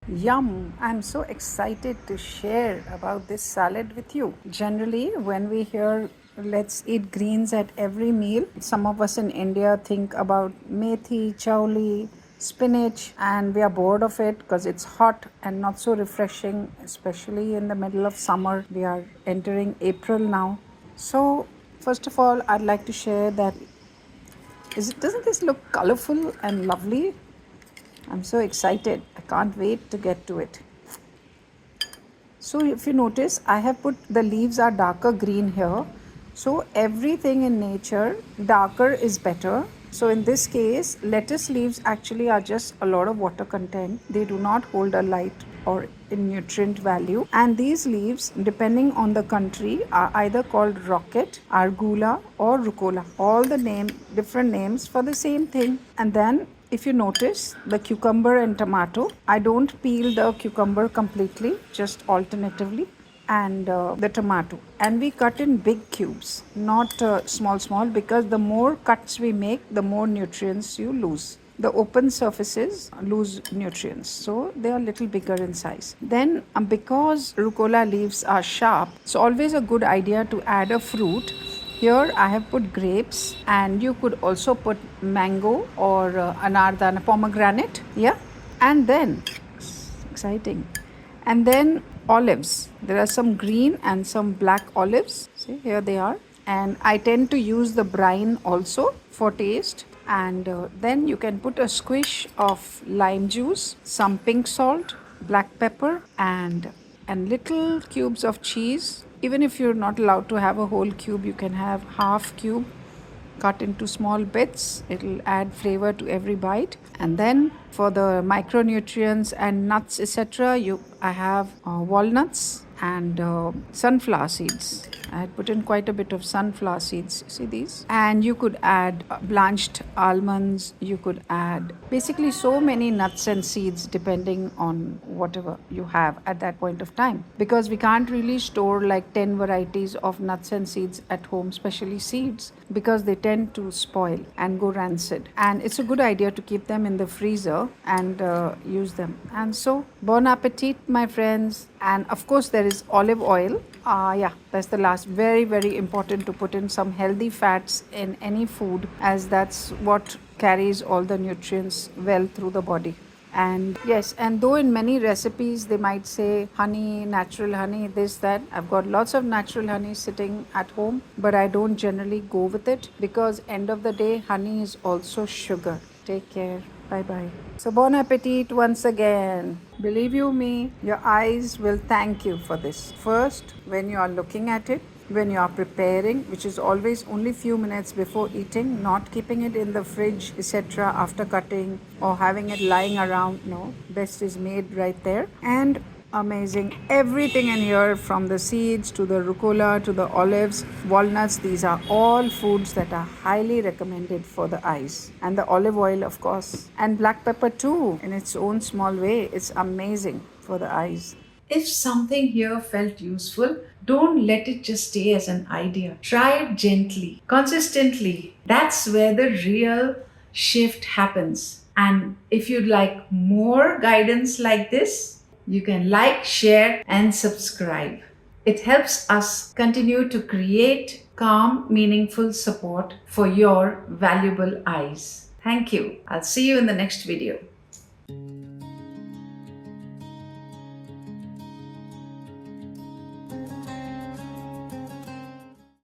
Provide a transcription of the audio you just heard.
Yum! I'm so excited to share about this salad with you. Generally, when we hear let's eat greens at every meal, some of us in India think about methi, chauli, spinach, and we are bored of it because it's hot and not so refreshing, especially in the middle of summer. We are entering April now. So, first of all, I'd like to share that doesn't this look colorful and lovely? I'm so excited. I can't wait to get to it. So if you notice, I have put the leaves are darker green here. So everything in nature, darker is better. So in this case, lettuce leaves actually are just a lot of water content. They do not hold a light or in nutrient value. And these leaves, depending on the country, are either called rocket, arugula, or rucola. All the different names for the same thing. And then if you notice the cucumber and tomato, I don't peel the cucumber completely, just alternatively, and the tomato. And we cut in big cubes, not small, because the more cuts we make, the more nutrients you lose. The open surfaces lose nutrients, so they are a little bigger in size. Then, because rucola leaves are sharp, it's always a good idea to add a fruit. Here I have put grapes, and you could also put mango or anardana, pomegranate. Yeah, and then exciting, and then olives. There are some green and some black olives. See, here they are. And I tend to use the brine also for taste. And then you can put a squish of lime juice, some pink salt, black pepper, and little cubes of cheese. Even if you're not allowed to have a whole cube, you can have half cube cut into small bits. It'll add flavor to every bite. And then for the micronutrients and nuts, etc., I have walnuts and sunflower seeds. I had put in quite a bit of sunflower seeds. See these? And you could add blanched almonds. You could add basically so many nuts and seeds depending on whatever you have at that point of time. Because we can't really store like 10 varieties of nuts and seeds at home, especially seeds, because they tend to spoil and go rancid. And it's a good idea to keep them in the freezer and use them. And so, bon appetit, my friends. And of course, there is olive oil. Yeah, that's the last. Very, very important to put in some healthy fats in any food, as that's what carries all the nutrients well through the body. And yes, and though in many recipes they might say honey, natural honey, this, that, I've got lots of natural honey sitting at home, but I don't generally go with it because end of the day, honey is also sugar. Take care. Bye bye. So bon appetit once again. Believe you me, your eyes will thank you for this. First, when you are looking at it, when you are preparing, which is always only few minutes before eating, not keeping it in the fridge, etc., after cutting or having it lying around. No, best is made right there. And amazing, everything in here, from the seeds to the rucola to the olives, walnuts, these are all foods that are highly recommended for the eyes. And the olive oil, of course, and black pepper too, in its own small way. It's amazing for the eyes. If something here felt useful, don't let it just stay as an idea. Try it gently, consistently. That's where the real shift happens. And if you'd like more guidance like this, you can like, share, and subscribe. It helps us continue to create calm, meaningful support for your valuable eyes. Thank you. I'll see you in the next video.